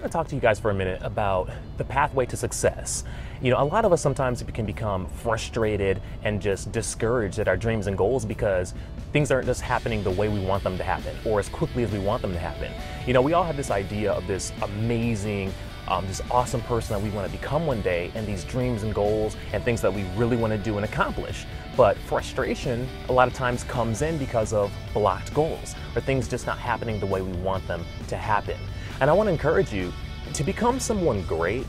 want to talk to you guys for a minute about the pathway to success. You know, a lot of us sometimes can become frustrated and just discouraged at our dreams and goals because things aren't just happening the way we want them to happen or as quickly as we want them to happen. You know, we all have this idea of this amazing, this awesome person that we want to become one day, and these dreams and goals and things that we really want to do and accomplish. But frustration a lot of times comes in because of blocked goals or things just not happening the way we want them to happen. And I want to encourage you to become someone great.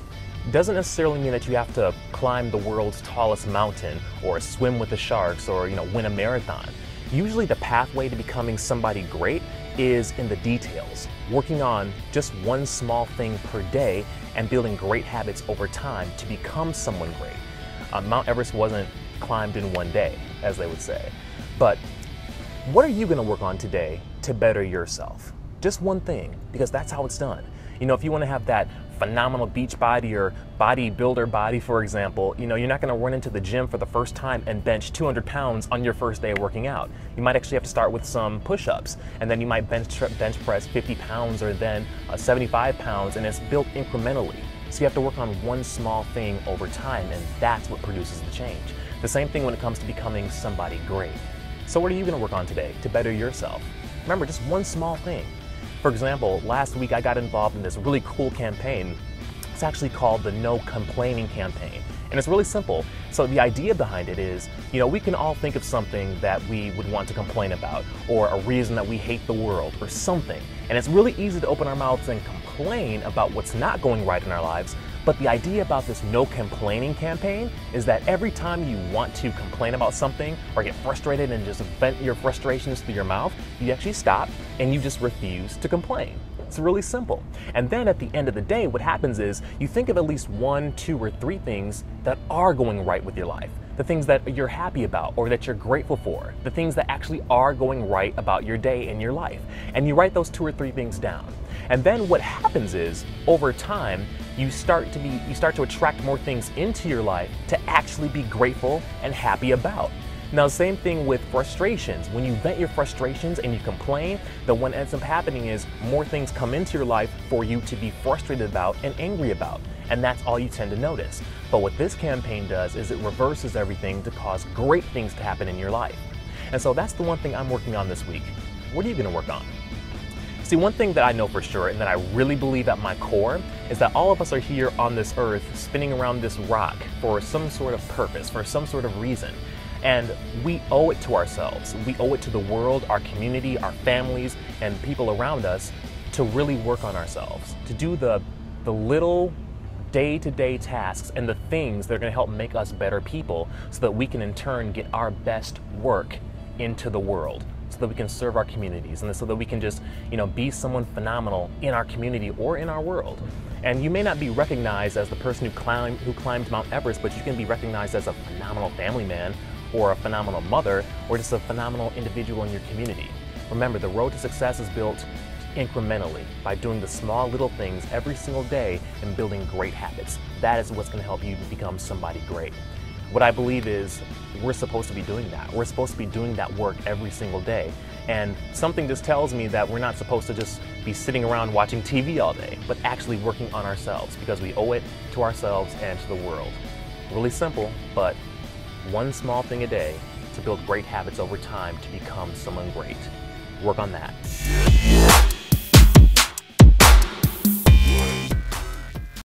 Doesn't necessarily mean that you have to climb the world's tallest mountain or swim with the sharks or, win a marathon. Usually the pathway to becoming somebody great is in the details, working on just one small thing per day and building great habits over time to become someone great. Mount Everest wasn't climbed in one day, as they would say. But what are you going to work on today to better yourself? Just one thing, because that's how it's done. You know, if you want to have that phenomenal beach body or bodybuilder body, for example, you're not going to run into the gym for the first time and bench 200 pounds on your first day of working out. You might actually have to start with some push-ups, and then you might bench press 50 pounds or then 75 pounds, and it's built incrementally. So you have to work on one small thing over time, and that's what produces the change. The same thing when it comes to becoming somebody great. So what are you going to work on today to better yourself? Remember, just one small thing. For example, last week I got involved in this really cool campaign. It's actually called the No Complaining campaign. And it's really simple. So the idea behind it is, we can all think of something that we would want to complain about, or a reason that we hate the world, or something. And it's really easy to open our mouths and complain about what's not going right in our lives. But the idea about this No Complaining campaign is that every time you want to complain about something or get frustrated and just vent your frustrations through your mouth, you actually stop and you just refuse to complain. It's really simple. And then at the end of the day, what happens is you think of at least 1, 2, or 3 things that are going right with your life. The things that you're happy about or that you're grateful for. The things that actually are going right about your day and your life. And you write those 2 or 3 things down. And then what happens is, over time, you start to attract more things into your life to actually be grateful and happy about. Now, same thing with frustrations. When you vent your frustrations and you complain, then what ends up happening is more things come into your life for you to be frustrated about and angry about. And that's all you tend to notice. But what this campaign does is it reverses everything to cause great things to happen in your life. And so that's the one thing I'm working on this week. What are you going to work on? See, one thing that I know for sure and that I really believe at my core is that all of us are here on this earth spinning around this rock for some sort of purpose, for some sort of reason. And we owe it to ourselves. We owe it to the world, our community, our families, and people around us to really work on ourselves, to do the little day-to-day tasks and the things that are going to help make us better people so that we can in turn get our best work into the world, so that we can serve our communities and so that we can just, be someone phenomenal in our community or in our world. And you may not be recognized as the person who climbed Mount Everest, but you can be recognized as a phenomenal family man or a phenomenal mother or just a phenomenal individual in your community. Remember, the road to success is built incrementally by doing the small little things every single day and building great habits. That is what's going to help you become somebody great. What I believe is we're supposed to be doing that. We're supposed to be doing that work every single day. And something just tells me that we're not supposed to just be sitting around watching TV all day, but actually working on ourselves because we owe it to ourselves and to the world. Really simple, but one small thing a day to build great habits over time to become someone great. Work on that.